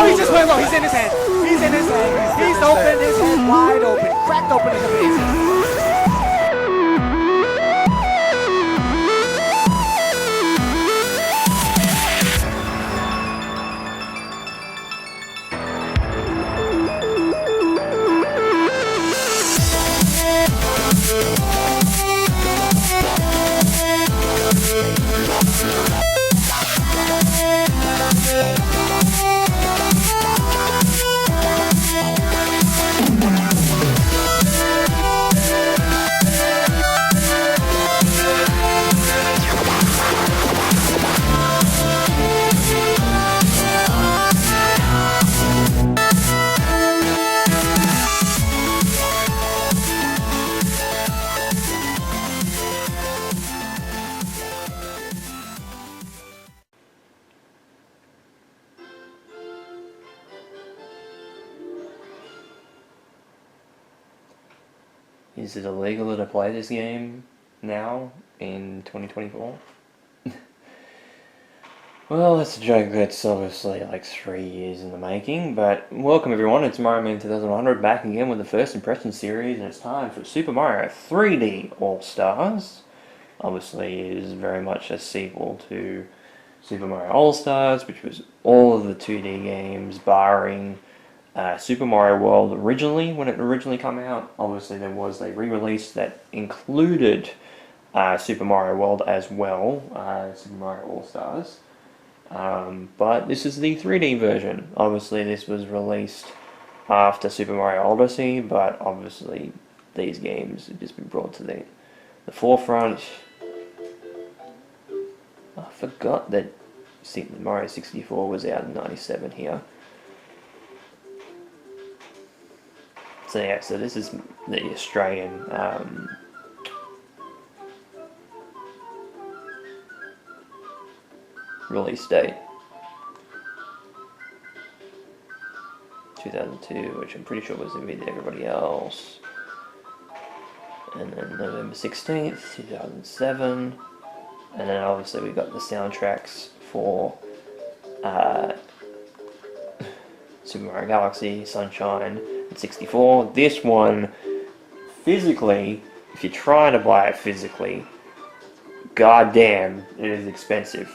he just went low. He's in his head. He's in his head. He's open his head wide open. Cracked open his amazing. Is it illegal to play this game now in 2024? Well, that's a joke that's obviously like 3 years in the making, but welcome everyone, it's Mario Man 2100 back again with the First Impression series, and it's time for Super Mario 3D All-Stars. Obviously it is very much a sequel to Super Mario All-Stars, which was all of the 2D games barring Super Mario World originally, when it originally came out. Obviously there was a re-release that included Super Mario World as well, Super Mario All-Stars. But this is the 3D version. Obviously this was released after Super Mario Odyssey, but obviously these games have just been brought to the forefront. I forgot that Mario 64 was out in 97 here. So yeah, so this is the Australian release date. 2002, which I'm pretty sure was with everybody else. And then November 16th, 2007. And then obviously we got the soundtracks for Super Mario Galaxy, Sunshine, and 64. This one, physically, if you're trying to buy it physically, goddamn, it is expensive.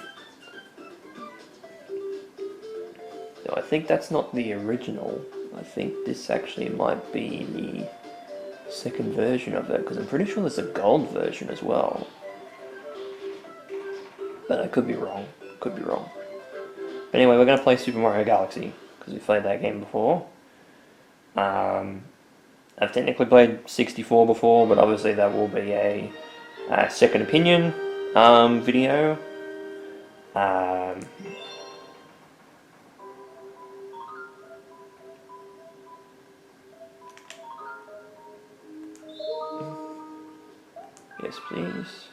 So I think that's not the original. I think this actually might be the second version of it, because I'm pretty sure there's a gold version as well. But I could be wrong. Could be wrong. But anyway, we're going to play Super Mario Galaxy, because we played that game before. I've technically played 64 before, but obviously that will be a second opinion video. Yes, please.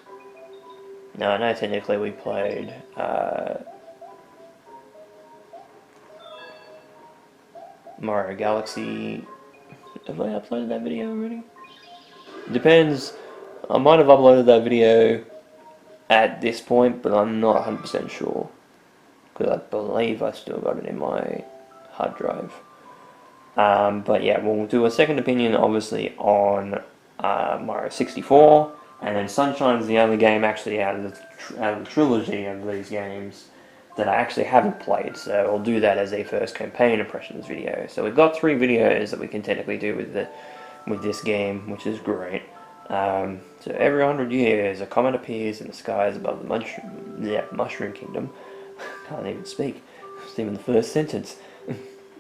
No, I know technically we played Mario Galaxy. Have I uploaded that video already? Depends. I might have uploaded that video at this point, but I'm not 100% sure. Because I believe I still got it in my hard drive. But yeah, we'll do a second opinion obviously on Mario 64. And then Sunshine's the only game actually out of the trilogy of these games that I actually haven't played, so I'll do that as a first campaign impressions video. So we've got 3 videos that we can technically do with this game, which is great. So every 100 years, a comet appears in the skies above the Mushroom Kingdom. Can't even speak. It's even the first sentence. The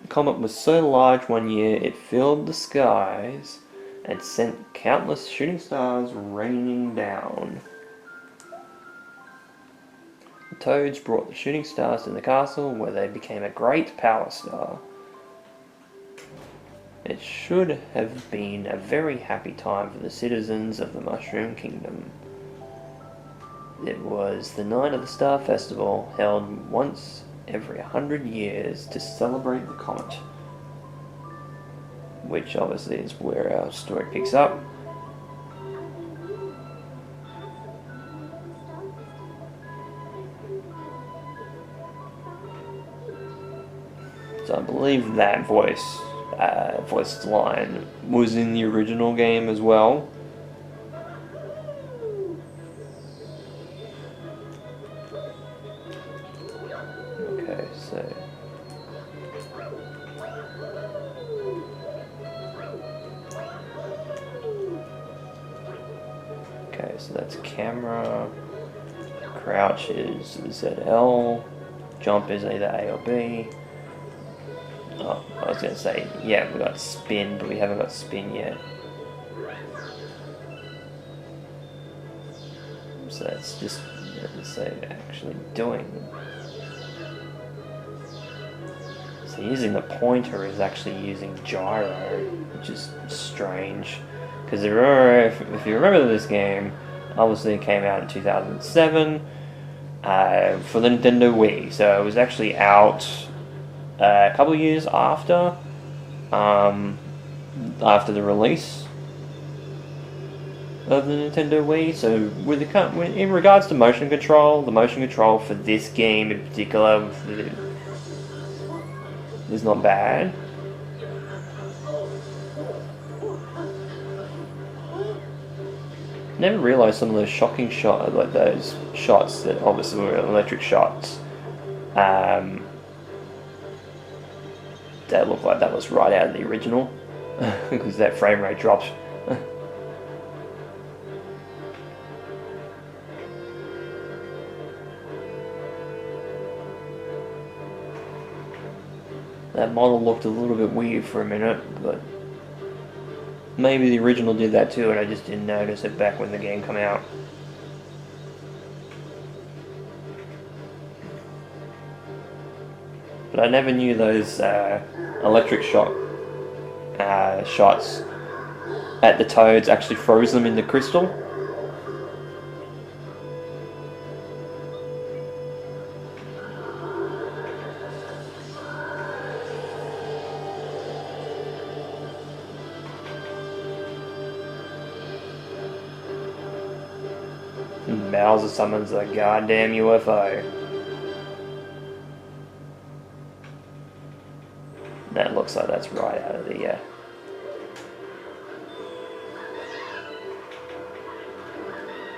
comet was so large one year it filled the skies and sent countless shooting stars raining down. The Toads brought the shooting stars to the castle, where they became a great power star. It should have been a very happy time for the citizens of the Mushroom Kingdom. It was the night of the Star Festival, held once every 100 years to celebrate the comet. Which obviously is where our story picks up. So I believe that voice line was in the original game as well. Okay, so that's camera. Crouch is ZL. Jump is either A or B. Oh, I was going to say, yeah, we got spin, but we haven't got spin yet. So that's just, actually doing. So using the pointer is actually using gyro, which is strange. Because if you remember this game, obviously it came out in 2007 for the Nintendo Wii. So it was actually out a couple of years after the release of the Nintendo Wii. So in regards to motion control, the motion control for this game in particular is not bad. Never realised some of those shocking shots, like those shots that obviously were electric shots, that looked like that was right out of the original, because that frame rate drops. That model looked a little bit weird for a minute, but maybe the original did that too, and I just didn't notice it back when the game came out. But I never knew those electric shots at the Toads actually froze them in the crystal. Bowser summons a goddamn UFO. That looks like that's right out of the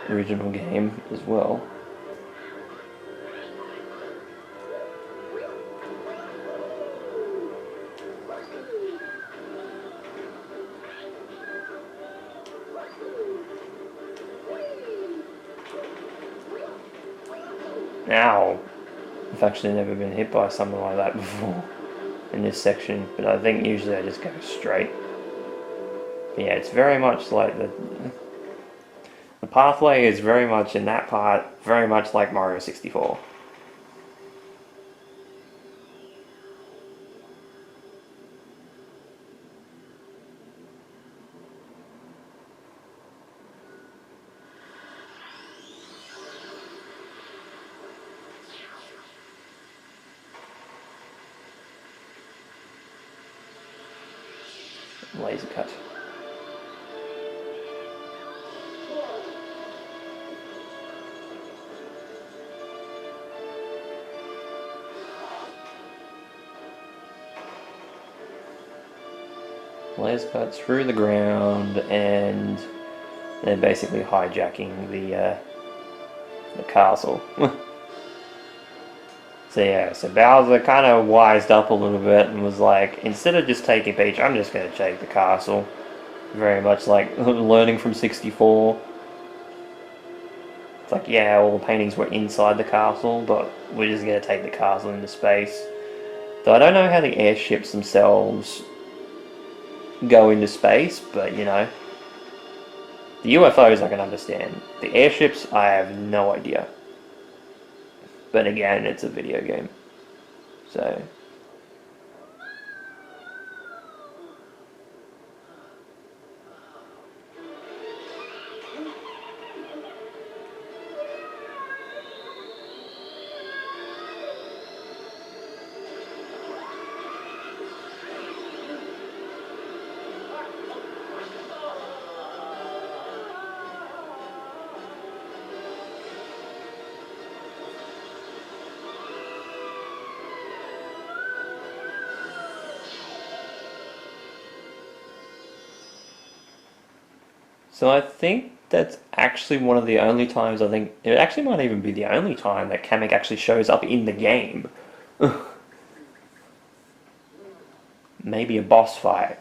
original game as well. Ow! I've actually never been hit by something like that before in this section, but I think usually I just go straight. But yeah, it's very much like the pathway is very much in that part, very much like Mario 64. Laser cut. Laser cut through the ground, and they're basically hijacking the castle. So yeah, so Bowser kind of wised up a little bit and was like, instead of just taking Peach, I'm just going to take the castle. Very much like learning from 64. It's like, yeah, all the paintings were inside the castle, but we're just going to take the castle into space. Though I don't know how the airships themselves go into space, but you know. The UFOs I can understand. The airships, I have no idea. But again, it's a video game. So So I think that's actually one of the only times, I think it actually might even be the only time that Kamek actually shows up in the game. Maybe a boss fight.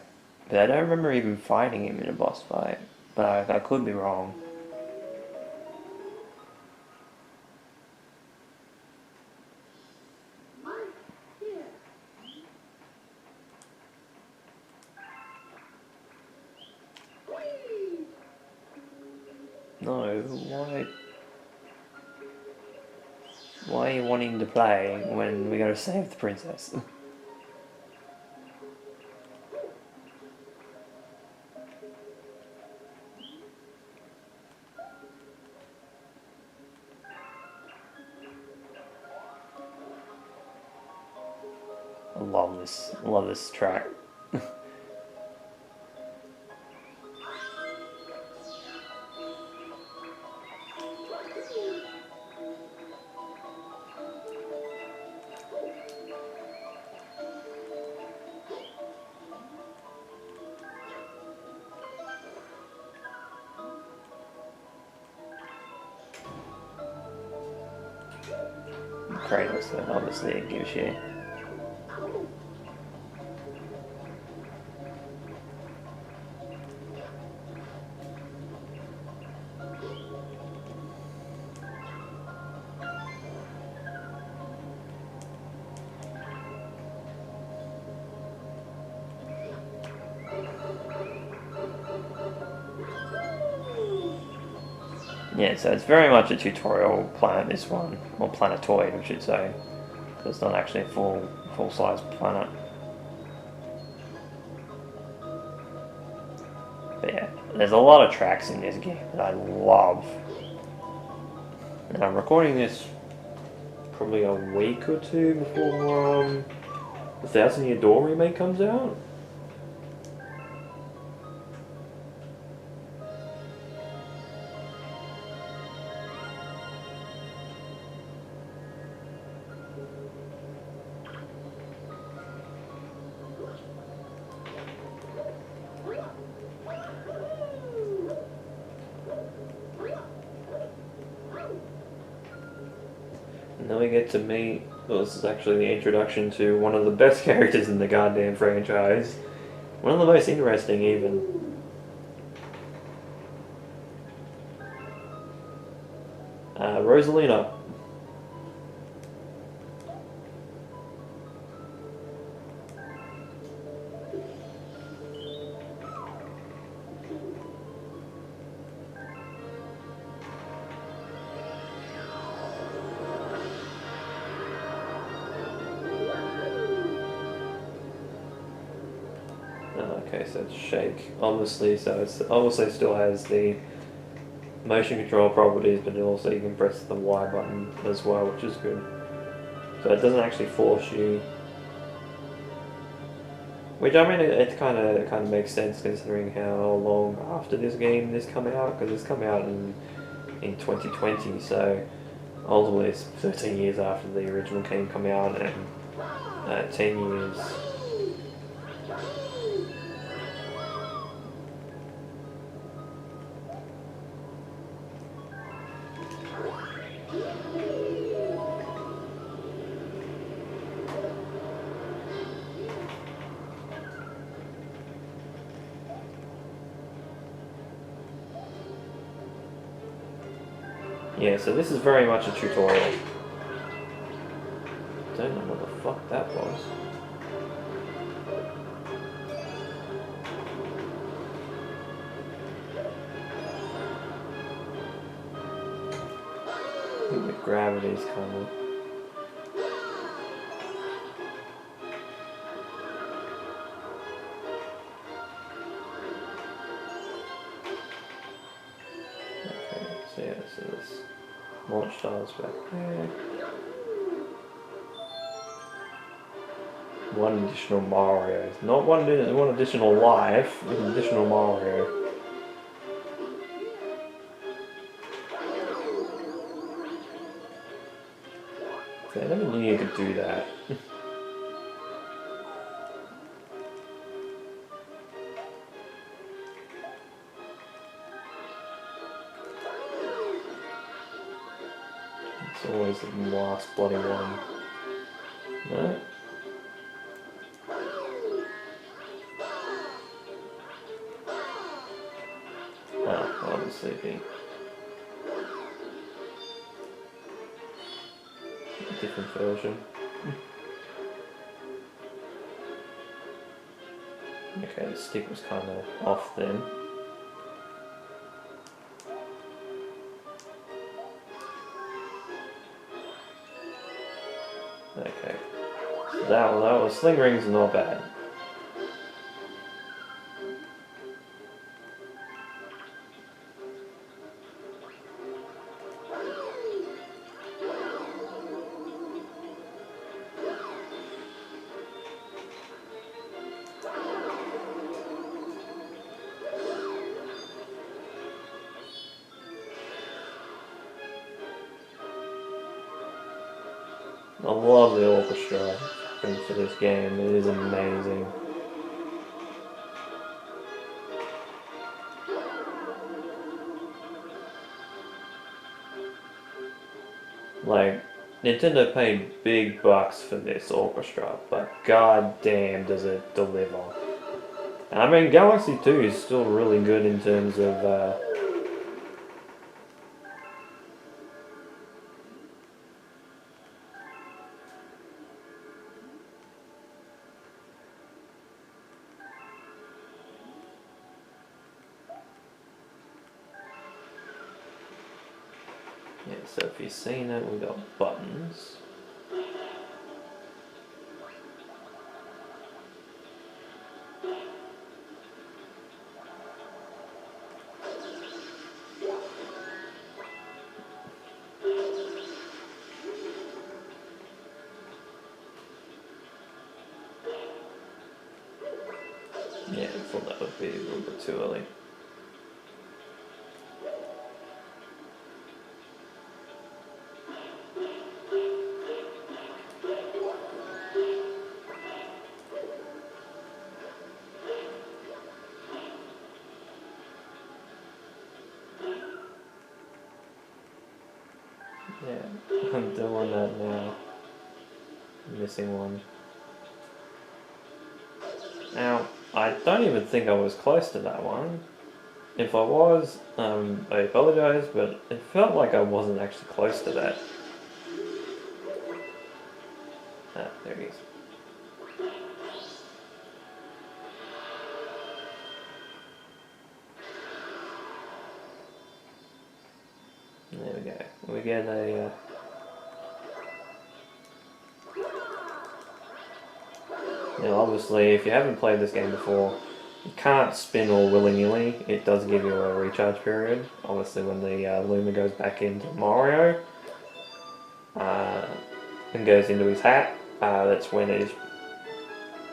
But I don't remember even fighting him in a boss fight. But I could be wrong. No, why? Why are you wanting to play when we gotta save the princess? I love this track. Kratos, then obviously it gives you. Yeah, so it's very much a tutorial planet, this one, or planetoid, I should say. So it's not actually a full-size planet. But yeah, there's a lot of tracks in this game that I love. And I'm recording this probably a week or two before the Thousand Year Door remake comes out. And then we get to meet, well, this is actually the introduction to one of the best characters in the goddamn franchise. One of the most interesting, even. Rosalina. Okay, so it's shake, obviously, so it's obviously still has the motion control properties, but also you can press the Y button as well, which is good. So it doesn't actually force you, which I mean it kind of makes sense considering how long after this game this come out, because it's come out in 2020, so ultimately it's 13 years after the original game come out and 10 years. Yeah, so this is very much a tutorial. Don't know what the fuck that was. I think the gravity's kind of... Okay, so yeah, so this launch tiles back there. One additional Mario. Not one additional life, an additional Mario. Okay, I never knew you could do that. It's always the last bloody one. No? Ah, I was sleeping. A different version. Okay, the stick was kind of off then. Okay, so that was Sling Rings not bad. I love the orchestra for this game, it is amazing. Like, Nintendo paid big bucks for this orchestra, but god damn does it deliver. I mean, Galaxy 2 is still really good in terms of yeah, so if you've seen it, we've got buttons. Yeah, I thought that would be a little bit too early. Yeah, I'm doing that now. Missing one. Now, I don't even think I was close to that one. If I was, I apologise, but it felt like I wasn't actually close to that. Ah, there he is. There we go. We get a... Now obviously, if you haven't played this game before, you can't spin all willy-nilly. It does give you a recharge period. Obviously when the Luma goes back into Mario and goes into his hat, that's when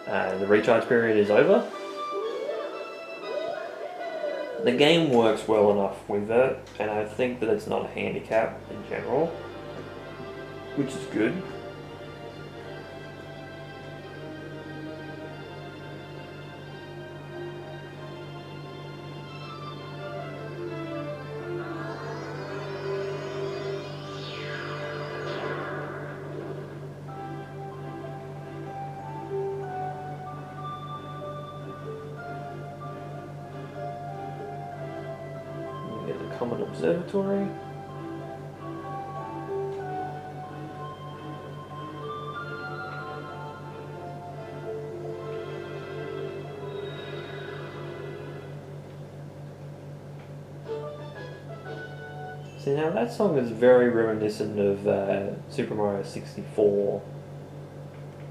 the recharge period is over. The game works well enough with it, and I think that it's not a handicap in general, which is good. Common Observatory. See, now that song is very reminiscent of Super Mario 64.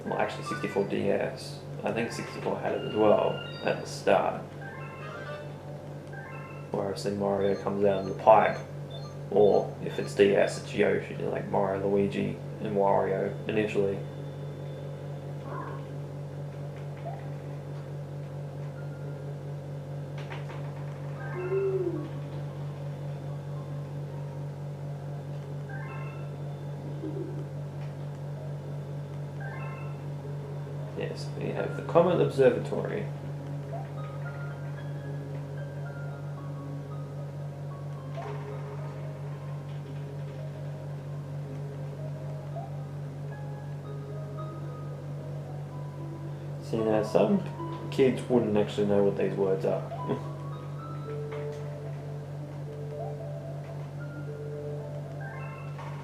Well, actually 64 DS. I think 64 had it as well at the start. Where obviously Mario comes out of the pipe, or if it's DS, it's Yoshi, like Mario, Luigi, and Wario initially. Yes, we have the Comet Observatory. See, now some kids wouldn't actually know what these words are.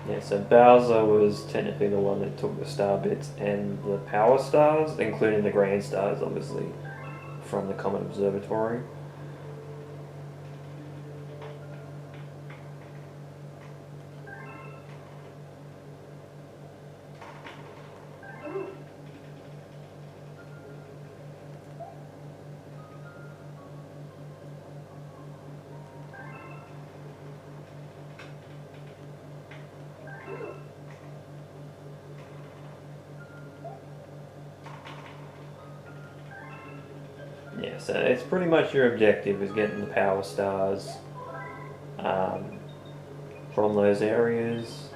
Yeah, so Bowser was technically the one that took the star bits and the power stars, including the grand stars, obviously, from the Comet Observatory. Yeah, so it's pretty much your objective is getting the power stars um, from those areas.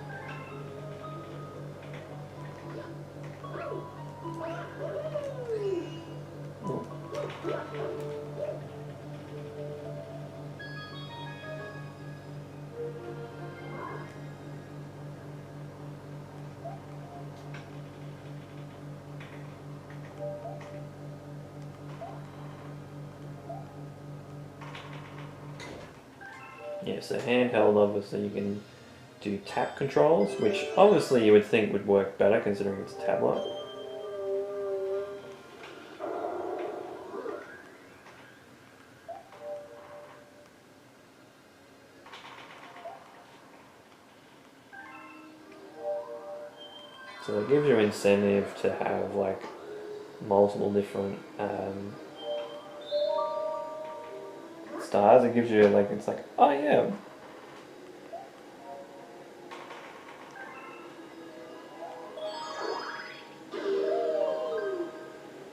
Yeah, so handheld, obviously you can do tap controls, which obviously you would think would work better considering it's a tablet. So it gives you incentive to have like multiple different stars. It gives you like, it's like, oh yeah.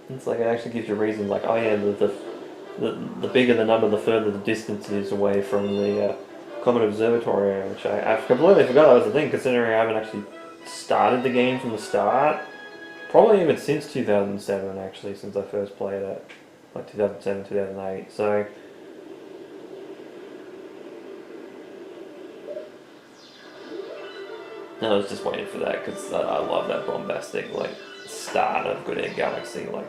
It's like it actually gives you reasons like, oh yeah, the bigger the number, the further the distance is away from the Comet Observatory area, which I completely forgot that was the thing, considering I haven't actually started the game from the start. Probably even since 2007, actually, since I first played it. Like 2007, 2008. So, I was just waiting for that because I love that bombastic, like, start of Good Egg Galaxy. Like,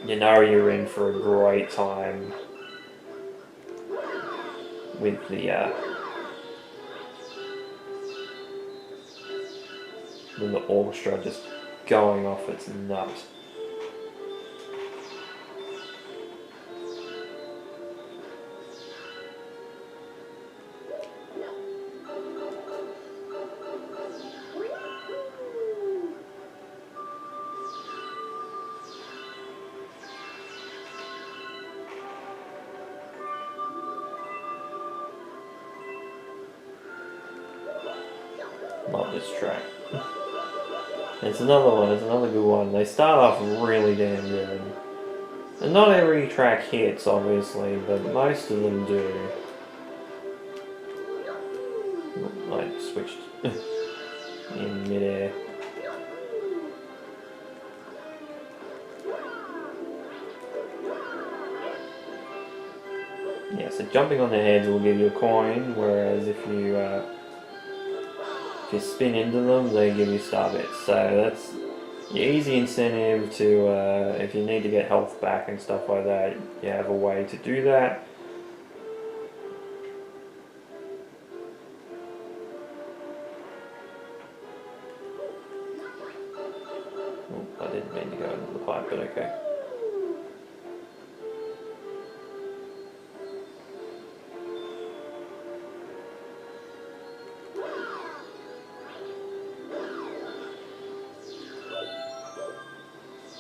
you know you're in for a great time with the orchestra just going off its nut. Love this track. It's another one, it's another good one. They start off really damn good. And not every track hits, obviously, but most of them do. I switched in midair. Yeah, so jumping on the heads will give you a coin, whereas if you spin into them, they give you star bits. So that's your easy incentive to, if you need to get health back and stuff like that, you have a way to do that. Oh, I didn't mean to go into the pipe, but okay.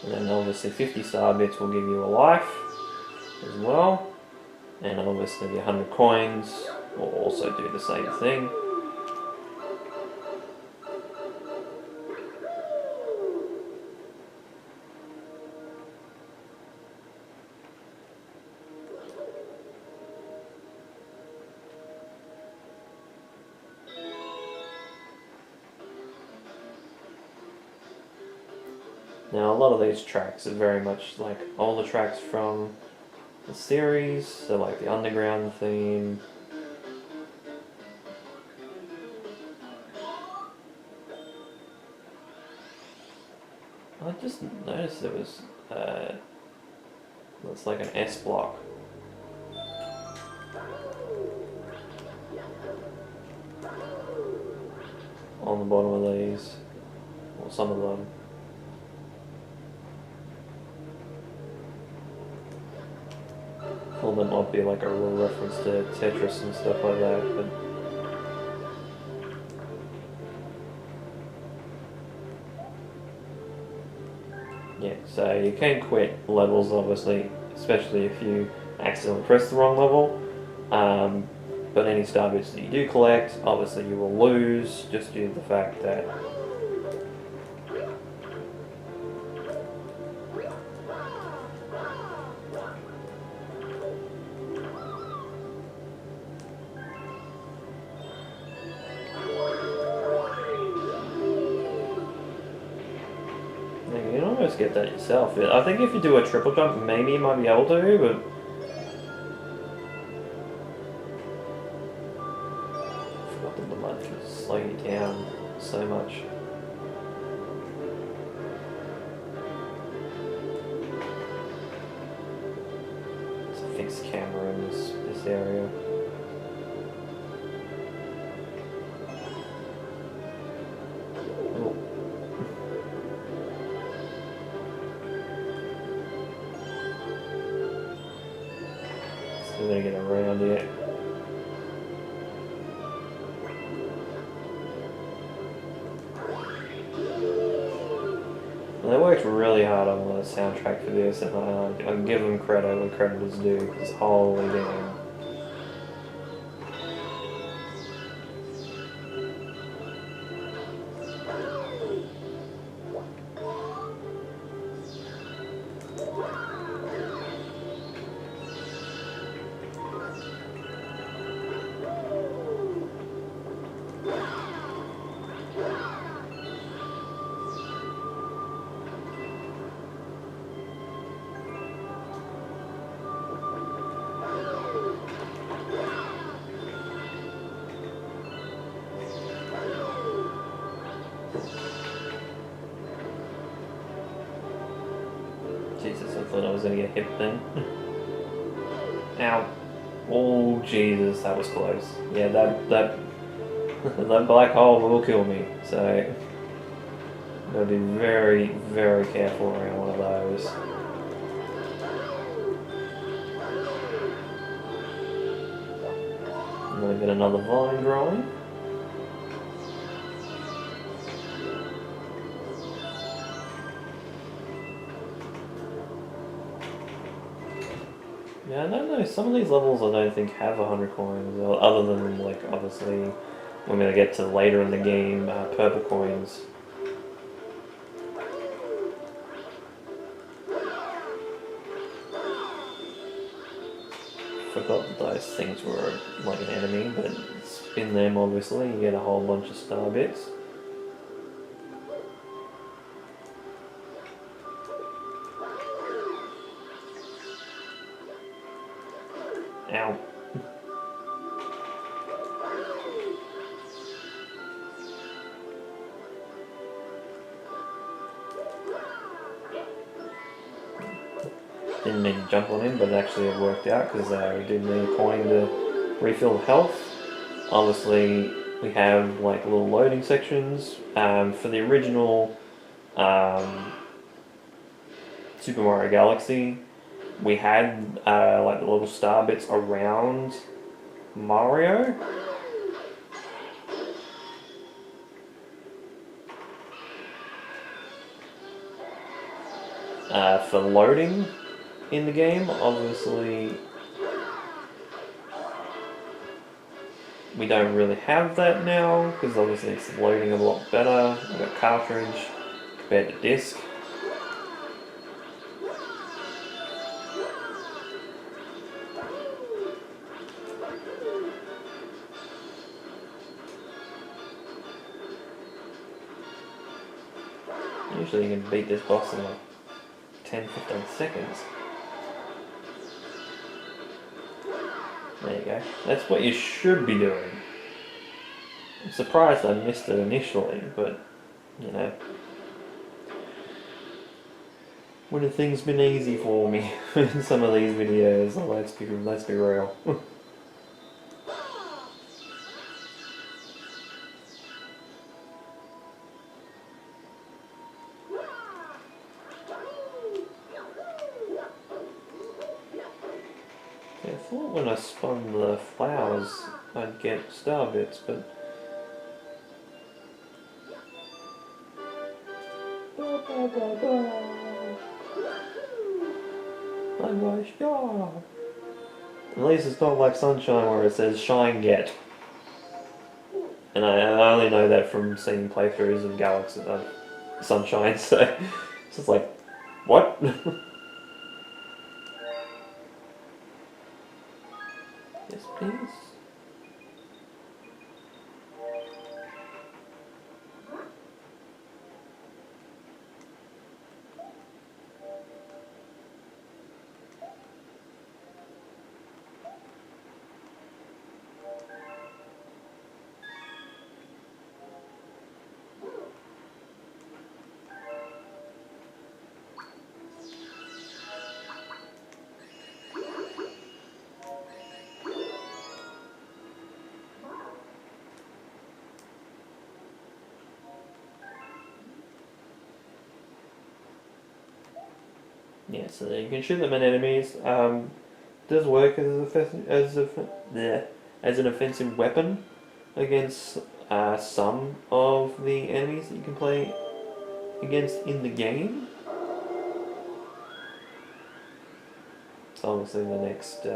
And then obviously 50 star bits will give you a life as well. And obviously the 100 coins will also do the same thing. Now a lot of these tracks are very much like all the tracks from the series, so like the underground theme. I just noticed there was looks like an S block. On the bottom of these, or some of them. Well, that might be like a real reference to Tetris and stuff like that, but yeah, so you can quit levels, obviously, especially if you accidentally press the wrong level. But any star bits that you do collect, obviously you will lose, just due to the fact that you can almost get that yourself. I think if you do a triple jump, maybe you might be able to, but I forgot that the mud can slow you down so much. It's a fixed camera in this area. Still gonna get around it. And they worked really hard on the soundtrack for this, and I can give them credit where credit is due, because holy damn. Jesus, I thought I was gonna get hit then. Ow. Oh, Jesus, that was close. Yeah, that that black hole will kill me, so gotta be very, very careful around one of those. And then I get another vine growing. Yeah, I don't know, some of these levels I don't think have 100 coins, other than, like, obviously, when we get to later in the game, purple coins. Forgot that those things were, like, an enemy, but spin them, obviously, you get a whole bunch of star bits. Ow. Didn't mean to jump on him, but actually it worked out because we did need a coin to refill health. Obviously, we have like little loading sections. For the original Super Mario Galaxy, we had like the little star bits around Mario. For loading in the game, obviously we don't really have that now because obviously it's loading a lot better. We've got cartridge compared to disc. Usually you can beat this boss in like 10-15 seconds. There you go. That's what you should be doing. I'm surprised I missed it initially, but you know. when a thing's been easy for me in some of these videos. Let's be real. I thought when I spun the flowers I'd get star bits, but I got a star. At least it's not like Sunshine where it says shine get. And I only know that from seeing playthroughs of Galaxy Sunshine, so it's just like, what? Yes, please. Yeah, so you can shoot them at enemies. Does work as an offensive weapon against some of the enemies that you can play against in the game. So obviously the next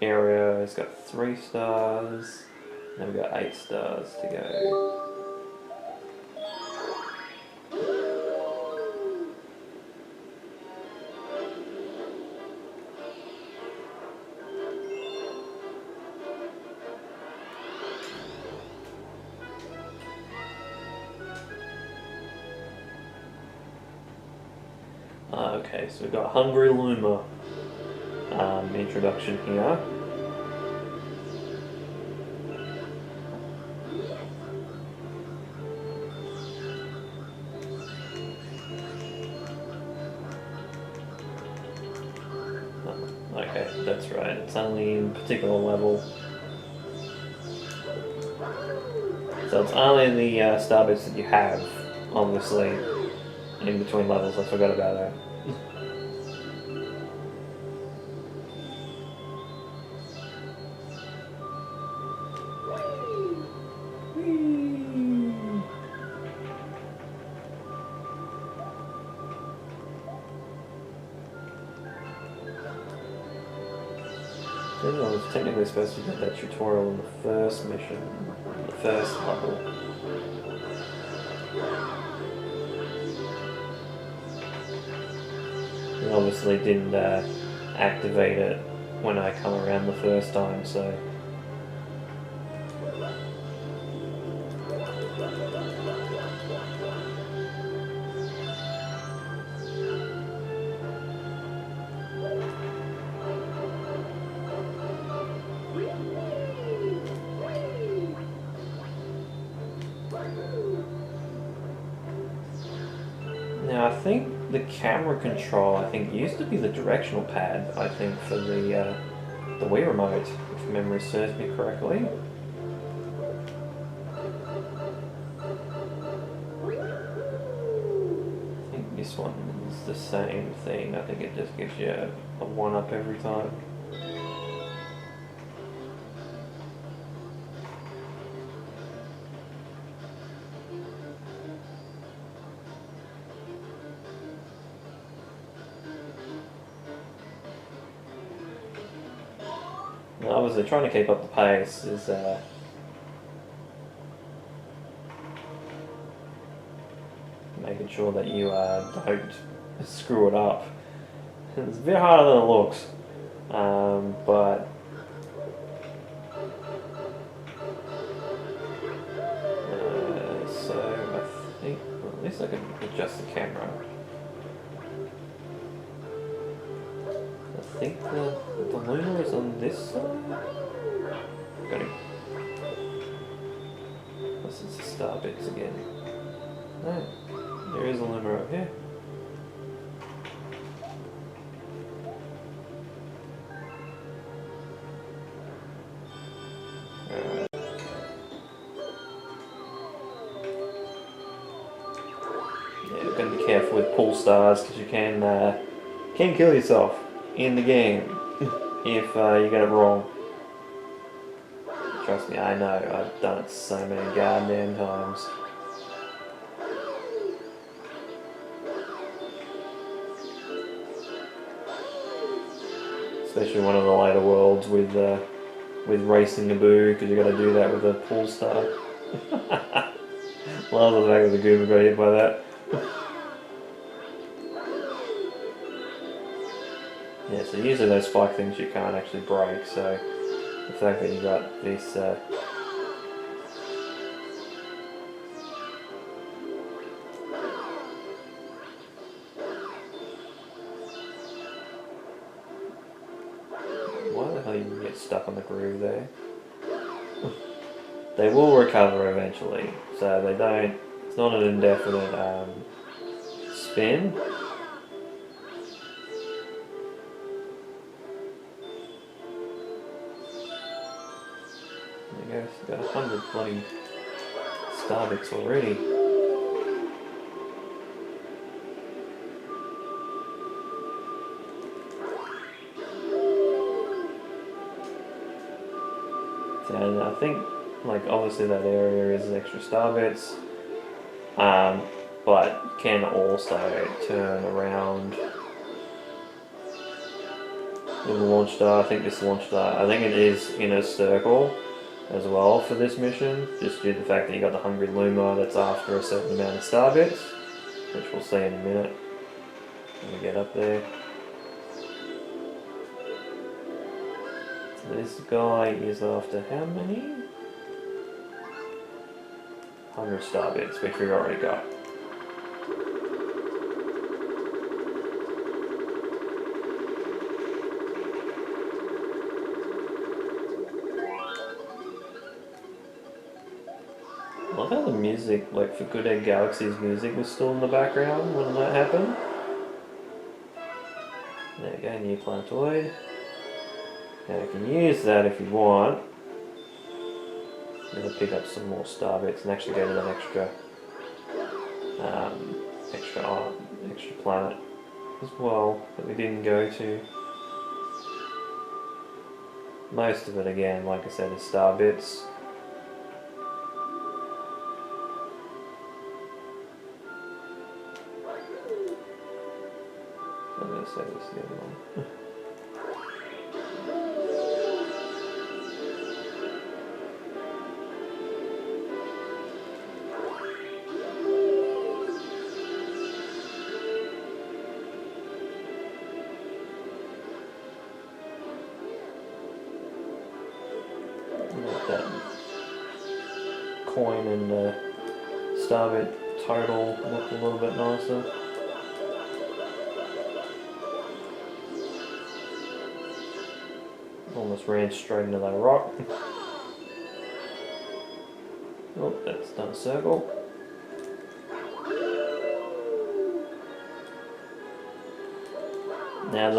area has got 3 stars. Now we've got 8 stars to go. Okay, so we've got Hungry Luma introduction here. Okay, that's right, it's only in a particular level. So it's only the star bits that you have, obviously, in between levels. I forgot about that. I think I was technically supposed to get that tutorial in the first mission, the first level. I obviously didn't activate it when I come around the first time, so... Now I think the camera control, used to be the directional pad, for the Wii remote, if memory serves me correctly. I think this one is the same thing. I think it just gives you a 1-up every time. Obviously, trying to keep up the pace is making sure that you don't screw it up. It's a bit harder than it looks, but so I think at least I can adjust the camera. I think the Luna is on this side? Got him. This is the star bits again. No, there is a Luna over here. you've got to be careful with pull stars because you can kill yourself in the game if you get it wrong. Trust me, I know. I've done it so many goddamn times. Especially one of the later worlds with racing Naboo, because you got to do that with a pull star. Love the fact that the Goober got hit by that. Yeah, so usually those spike things you can't actually break, so the fact that you got this why the hell you can get stuck on the groove there? They will recover eventually, so they don't, it's not an indefinite spin. There you go, got 100 bloody star bits already. And I think, like, obviously that area is extra star bits, but you can also turn around with the launch star. I think this launch star, I think it is in a circle as well for this mission, just due to the fact that you got the Hungry Luma that's after a certain amount of star bits, which we'll see in a minute when we get up there. So this guy is after how many? 100 star bits, which we've already got. I love how the music, like for Good Egg Galaxy's music, was still in the background when that happened. There you go, new planetoid. Now you can use that if you want. You're going to pick up some more star bits and actually go to that extra planet as well that we didn't go to. Most of it, again, like I said, is star bits. I'm going to say this the other one. Make that coin and star bit total look a little bit nicer. Almost ran straight into that rock. Oh, that's done a circle. Now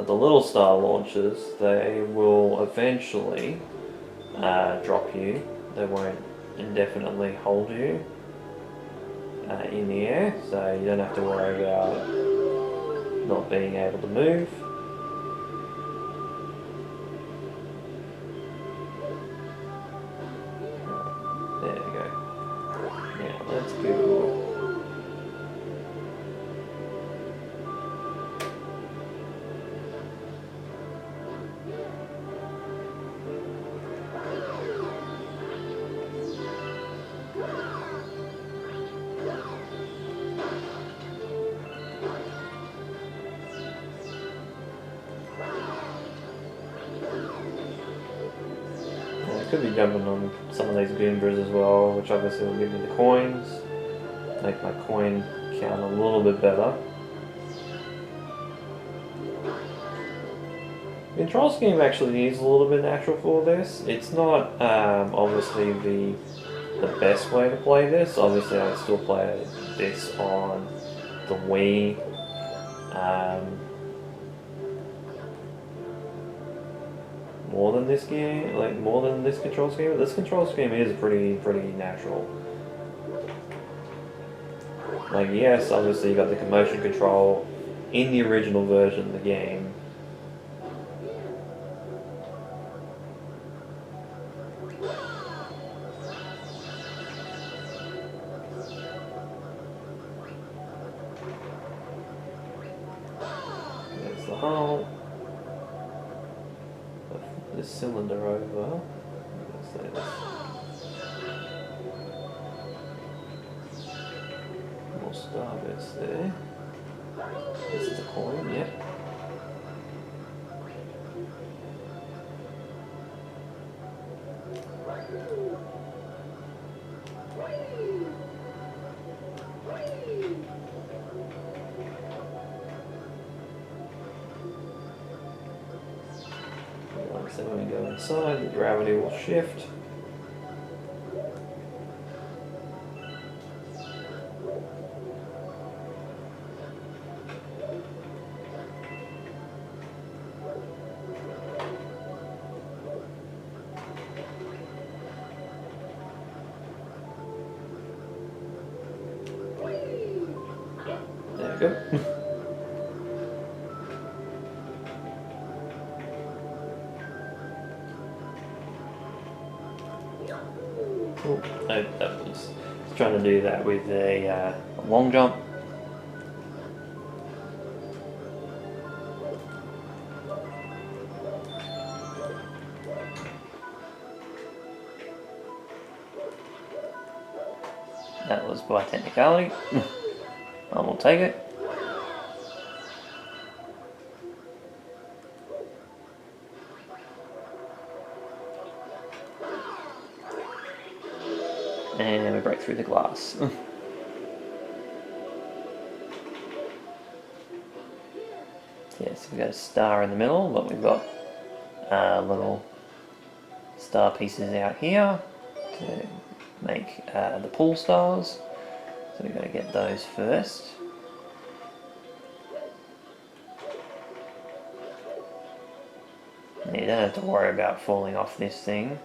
the little star launchers, they will eventually drop you. They won't indefinitely hold you in the air, so you don't have to worry about not being able to move. There we go. Now let's go. Could be jumping on some of these Goombas as well, which obviously will give me the coins, make my coin count a little bit better. The control scheme actually is a little bit natural for this. It's not obviously the best way to play this. Obviously I would still play this on the Wii. More than this game, like more than this control scheme. This control scheme is pretty natural. Like, yes, obviously you got the motion control in the original version of the game. There's the hull. This cylinder over. Let's say this. More star bits there. This is a coin, yep. So when we go inside, the gravity will shift. There we go. Oh, that was trying to do that with a long jump. That was by technicality. I will take it. And we break through the glass. Yes, we've got a star in the middle, but we've got little star pieces out here to make the pool stars. So we've got to get those first. And you don't have to worry about falling off this thing.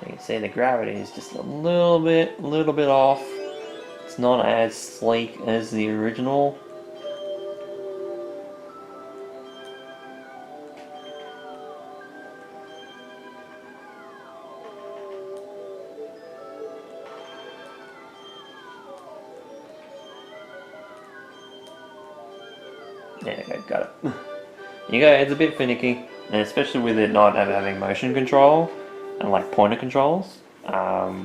You can see the gravity is just a little bit off. It's not as sleek as the original. Yeah, okay, got it. You go, it's a bit finicky, and especially with it not having motion control and like pointer controls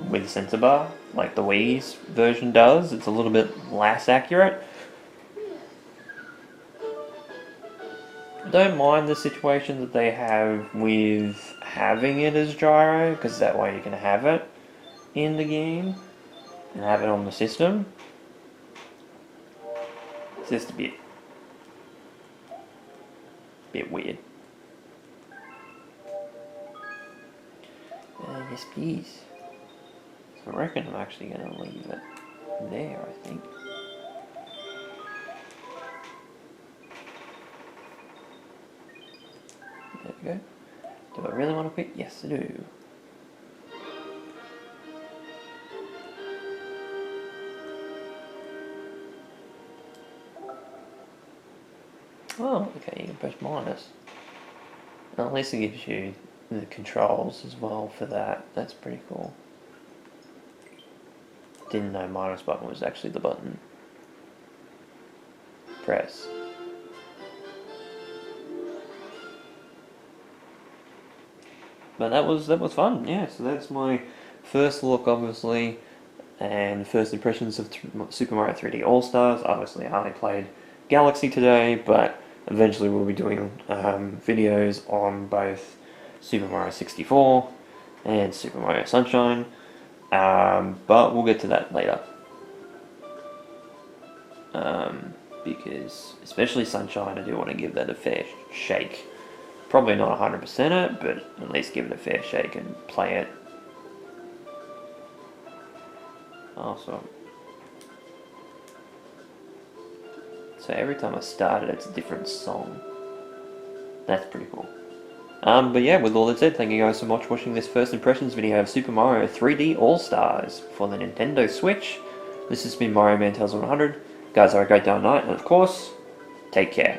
with sensor bar, like the Wii's version does. It's a little bit less accurate. Don't mind the situation that they have with having it as gyro, because that way you can have it in the game and have it on the system. It's just a bit weird. Yes, please. So I reckon I'm actually going to leave it there, I think. There we go. Do I really want to pick? Yes, I do. Oh, okay, you can press minus. Well, at least it gives you the controls as well for that. That's pretty cool. Didn't know minus button was actually the button. Press. But that was fun, yeah. So that's my first look, obviously, and first impressions of Super Mario 3D All Stars. Obviously, I only played Galaxy today, but eventually we'll be doing videos on both Super Mario 64 and Super Mario Sunshine, but we'll get to that later. Because especially Sunshine, I do want to give that a fair shake. Probably not 100% it, but at least give it a fair shake and play it. Awesome. So every time I start it, it's a different song. That's pretty cool. But yeah, with all that said, thank you guys so much for watching this first impressions video of Super Mario 3D All-Stars for the Nintendo Switch. This has been Mario Man Tales 100. Guys, have a great day and night, and of course, take care.